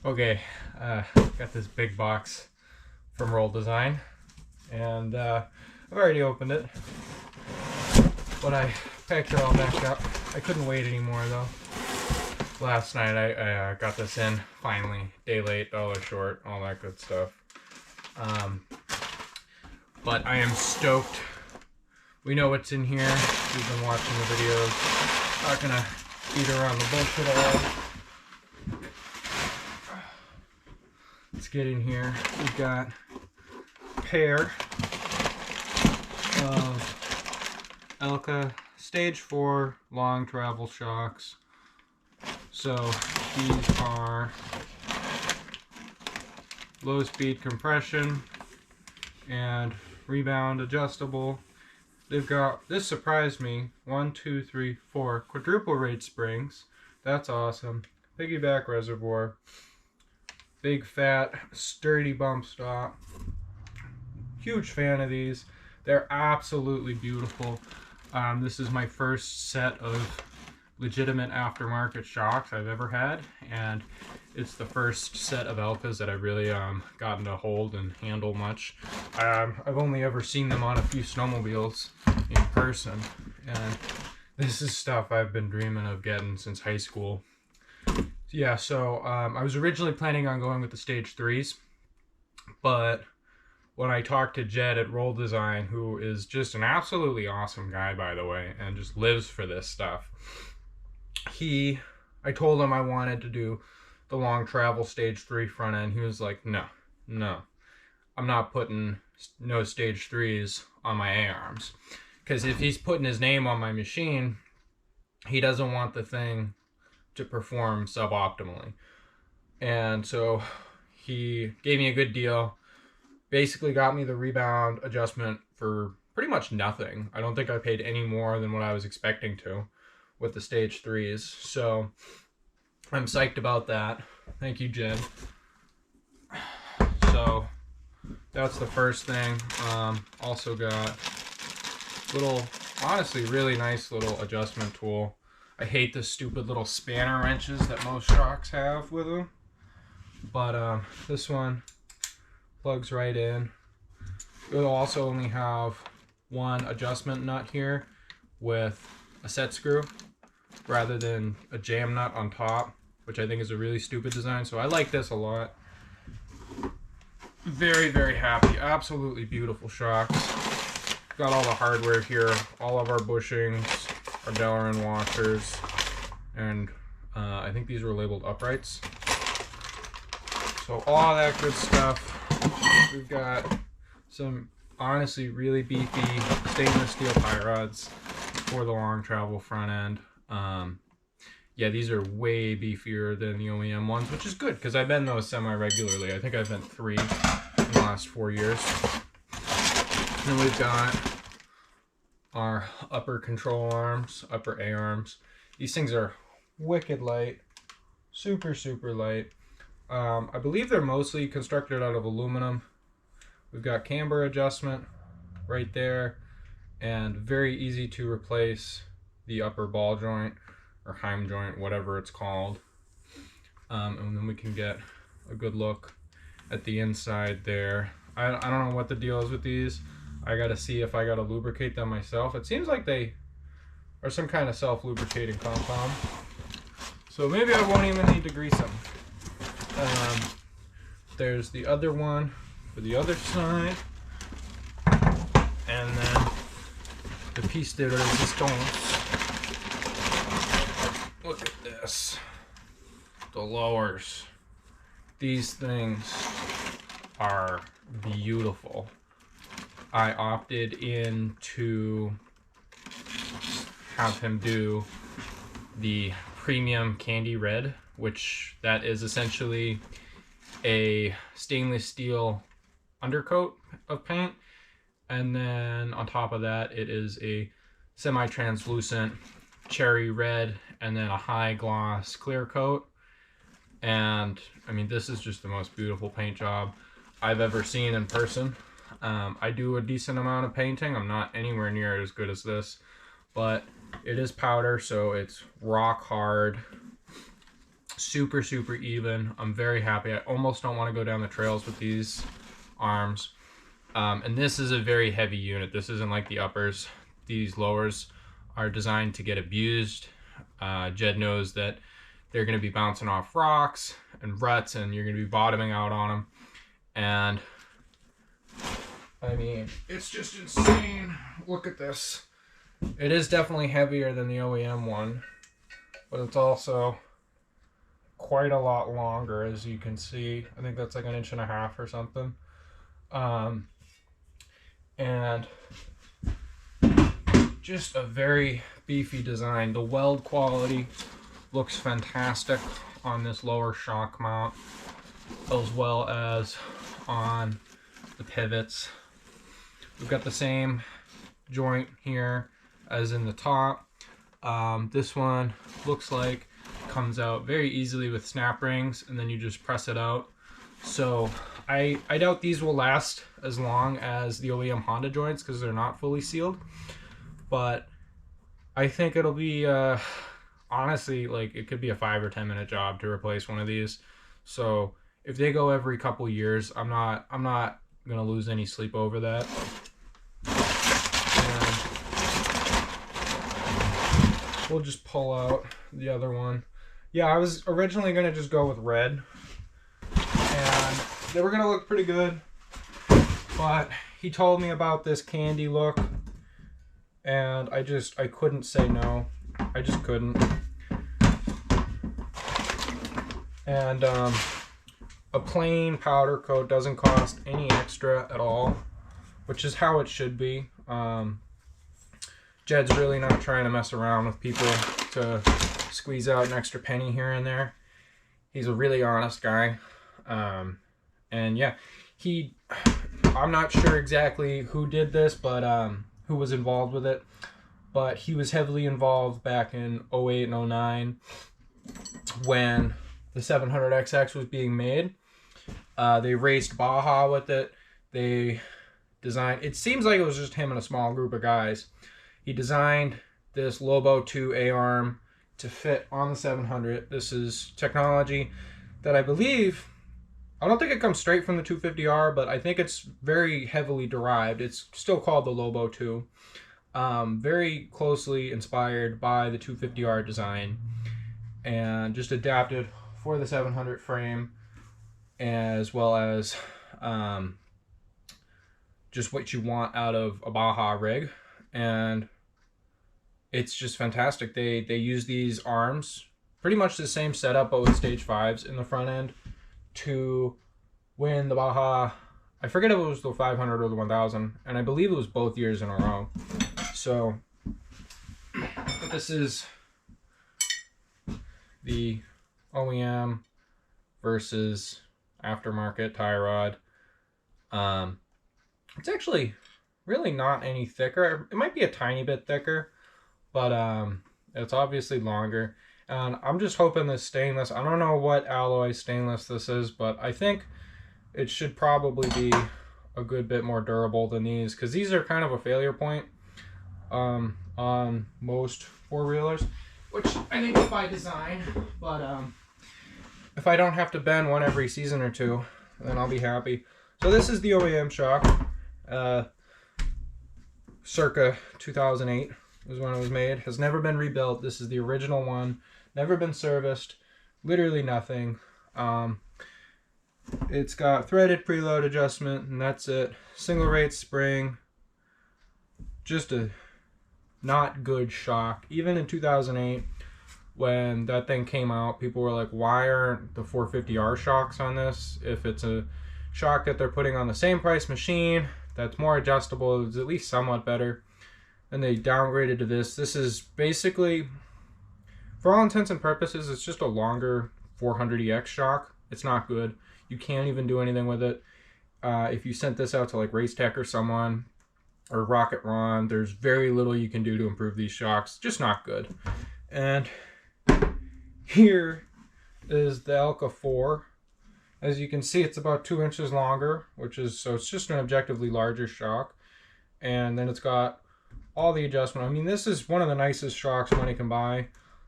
Okay, got this big box from Roll Design, and I've already opened it, but I packed it all back up. I couldn't wait anymore though. Last night I got this in, finally. Day late, dollar short, all that good stuff. But I am stoked. We know what's in here. We've been watching the videos. Not gonna beat around the bush at all. Let's get in here. We've got a pair of Elka Stage 4 long travel shocks. So these are low speed compression and rebound adjustable. They've got, this surprised me, 1, 2, 3, 4 quadruple rate springs. That's awesome. Piggyback reservoir. Big fat sturdy bump stop. Huge fan of these. They're absolutely beautiful. This is my first set of legitimate aftermarket shocks I've ever had, and it's the first set of Elkas that I've really gotten to hold and handle much. I've only ever seen them on a few snowmobiles in person, and this is stuff I've been dreaming of getting since high school. Yeah, so I was originally planning on going with the Stage 3s, but when I talked to Jed at Roll Design, who is just an absolutely awesome guy, by the way, and just lives for this stuff, I told him I wanted to do the long travel Stage 3 front end. He was like, no, I'm not putting no Stage 3s on my A-arms. Because if he's putting his name on my machine, he doesn't want the thing to perform suboptimally. And so he gave me a good deal. Basically got me the rebound adjustment for pretty much nothing. I don't think I paid any more than what I was expecting to with the Stage 3s. So I'm psyched about that. Thank you, Jed. So that's the first thing. Also got little, honestly, really nice little adjustment tool. I hate the stupid little spanner wrenches that most shocks have with them. But this one plugs right in. It'll also only have one adjustment nut here with a set screw rather than a jam nut on top, which I think is a really stupid design. So I like this a lot. Very, very happy. Absolutely beautiful shocks. Got all the hardware here, all of our bushings, our Delrin washers, and I think these were labeled uprights. So all that good stuff. We've got some honestly really beefy stainless steel tie rods for the long travel front end. Yeah, these are way beefier than the OEM ones, which is good because I bend those semi-regularly. I think I've bent 3 in the last 4 years. And then we've got our upper control arms, upper A arms. These things are wicked light, super light. I believe they're mostly constructed out of aluminum. We've got camber adjustment right there, and very easy to replace the upper ball joint or heim joint, whatever it's called. And then we can get a good look at the inside there. I don't know what the deal is with these. I gotta see if I gotta lubricate them myself. It seems like they are some kind of self-lubricating compound. So maybe I won't even need to grease them. There's the other one for the other side. And then the piece de resistance. Look at this. The lowers. These things are beautiful. I opted in to have him do the premium candy red, which that is essentially a stainless steel undercoat of paint, and then on top of that it is a semi-translucent cherry red and then a high gloss clear coat. And I mean, this is just the most beautiful paint job I've ever seen in person. I do a decent amount of painting. I'm not anywhere near as good as this, but it is powder, so it's rock hard. Super, super even. I'm very happy. I almost don't want to go down the trails with these arms. And this is a very heavy unit. This isn't like the uppers. These lowers are designed to get abused. Jed knows that they're going to be bouncing off rocks and ruts, and you're going to be bottoming out on them. And I mean, it's just insane. Look at this. It is definitely heavier than the OEM one, but it's also quite a lot longer, as you can see. I think that's like 1.5 inches or something. And just a very beefy design. The weld quality looks fantastic on this lower shock mount, as well as on the pivots. We've got the same joint here as in the top. This one looks like comes out very easily with snap rings, and then you just press it out. So I doubt these will last as long as the OEM Honda joints because they're not fully sealed, but I think it'll be honestly, like, it could be a 5 or 10 minute job to replace one of these. So if they go every couple years, I'm not gonna lose any sleep over that. And we'll just pull out the other one. Yeah, I was originally gonna just go with red, and they were gonna look pretty good, but he told me about this candy look, and I couldn't say no. I just couldn't. And a plain powder coat doesn't cost any extra at all, which is how it should be. Jed's really not trying to mess around with people to squeeze out an extra penny here and there. He's a really honest guy. And yeah, I'm not sure exactly who did this, but who was involved with it, but he was heavily involved back in 08 and 09 when the 700xx was being made. They raced Baja with it. They designed, it seems like it was just him and a small group of guys. He designed this Lobo 2 A-arm to fit on the 700. This is technology that I believe, I don't think it comes straight from the 250R, but I think it's very heavily derived. It's still called the Lobo 2. Very closely inspired by the 250R design, and just adapted for the 700 frame, as well as just what you want out of a Baja rig. And it's just fantastic. They use these arms, pretty much the same setup but with stage 5s in the front end, to win the Baja. I forget if it was the 500 or the 1000, and I believe it was both years in a row. So this is the OEM versus aftermarket tie rod. It's actually really not any thicker. It might be a tiny bit thicker, but it's obviously longer. And I'm just hoping this stainless, I don't know what alloy stainless this is, but I think it should probably be a good bit more durable than these, because these are kind of a failure point on most four-wheelers, which I think is by design. But if I don't have to bend one every season or two, then I'll be happy. So this is the OEM shock. Circa 2008 was when it was made. Has never been rebuilt. This is the original one. Never been serviced. Literally nothing. It's got threaded preload adjustment, and that's it. Single rate spring. Just a not good shock. Even in 2008, when that thing came out, people were like, why aren't the 450R shocks on this? If it's a shock that they're putting on the same price machine that's more adjustable, it's at least somewhat better. And they downgraded to this. This is basically, for all intents and purposes, it's just a longer 400EX shock. It's not good. You can't even do anything with it. If you sent this out to like Race Tech or someone, or Rocket Ron, there's very little you can do to improve these shocks. Just not good. And here is the Elka 4. As you can see, it's about 2 inches longer, which is, so it's just an objectively larger shock. And then it's got all the adjustment. I mean, this is one of the nicest shocks money can buy.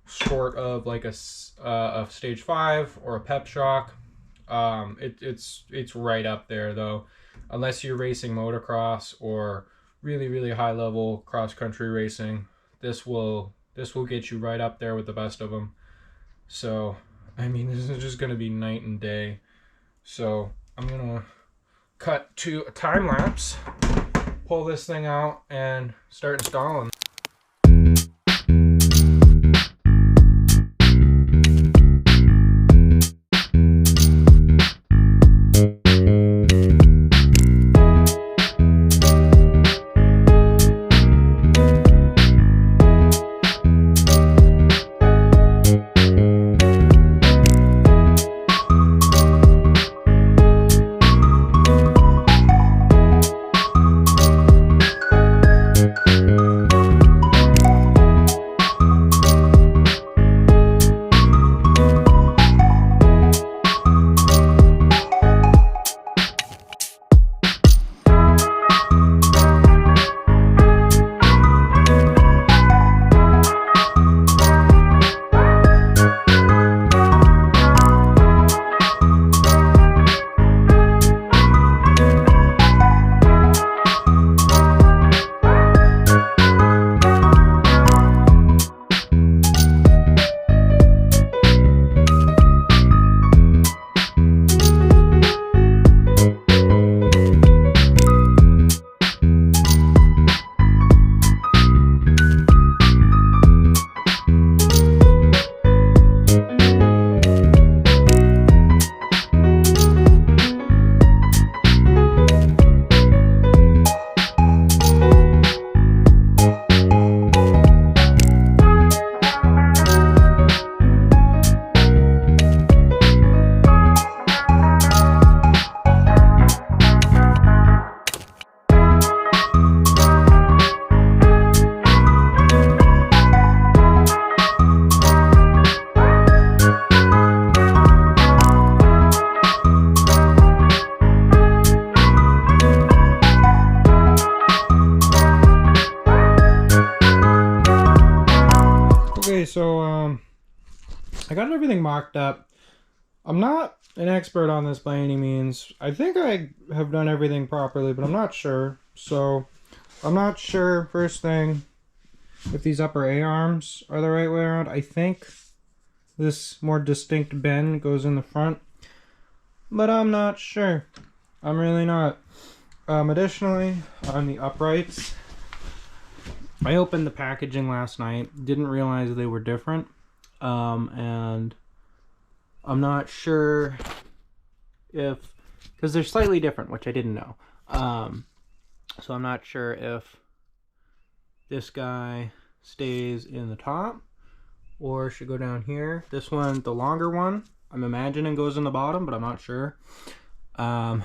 short of like a stage 5 or a pep shock. It's right up there though, unless you're racing motocross or really high level cross country racing. This will get you right up there with the best of them. So I mean, this is just gonna be night and day. So I'm gonna cut to a time lapse, pull this thing out, and start installing. So I got everything mocked up. I'm not an expert on this by any means. I think I have done everything properly, but I'm not sure. So I'm not sure, first thing, if these upper A-arms are the right way around. I think this more distinct bend goes in the front, but I'm not sure. I'm really not. Additionally, on the uprights, I opened the packaging last night, didn't realize they were different, and I'm not sure if, because they're slightly different, which I didn't know, so I'm not sure if this guy stays in the top or should go down here. This one, the longer one, I'm imagining goes in the bottom, but I'm not sure. So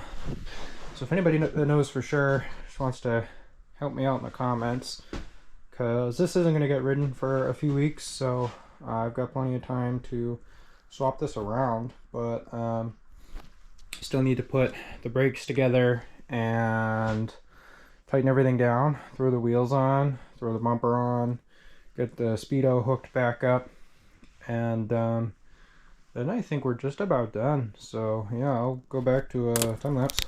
if anybody that knows for sure just wants to help me out in the comments, because this isn't going to get ridden for a few weeks, so I've got plenty of time to swap this around, but still need to put the brakes together and tighten everything down, throw the wheels on, throw the bumper on, get the speedo hooked back up, and then I think we're just about done. So yeah, I'll go back to a time lapse.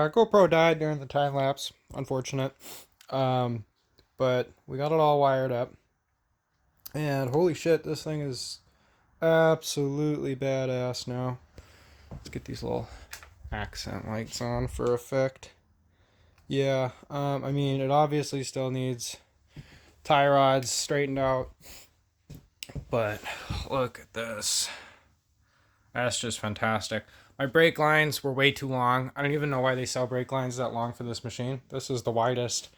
GoPro died during the time lapse. Unfortunate. But we got it all wired up. And holy shit, this thing is absolutely badass now. Let's get these little accent lights on for effect. Yeah, I mean, it obviously still needs tie rods straightened out. But look at this. That's just fantastic. My brake lines were way too long. I don't even know why they sell brake lines that long for this machine. This is the widest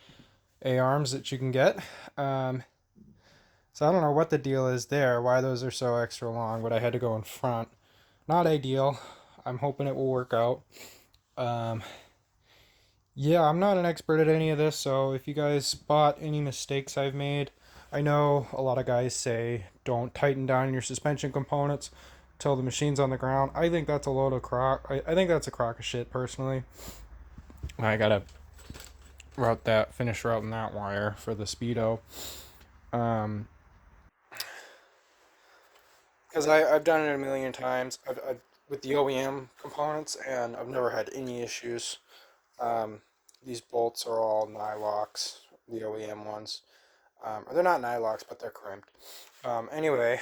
A-arms that you can get. So I don't know what the deal is there, why those are so extra long, but I had to go in front. Not ideal. I'm hoping it will work out. Yeah, I'm not an expert at any of this, so if you guys spot any mistakes I've made, I know a lot of guys say don't tighten down your suspension components till the machine's on the ground. I think that's a load of crock. I think that's a crock of shit, personally. I gotta finish routing that wire for the speedo. Because I've done it a million times with the OEM components, and I've never had any issues. These bolts are all nylocks, the OEM ones. They're not nylocks, but they're crimped. Anyway,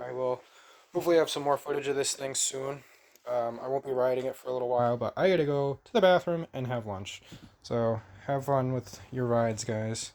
I will hopefully have some more footage of this thing soon. I won't be riding it for a little while, but I gotta go to the bathroom and have lunch. So have fun with your rides, guys.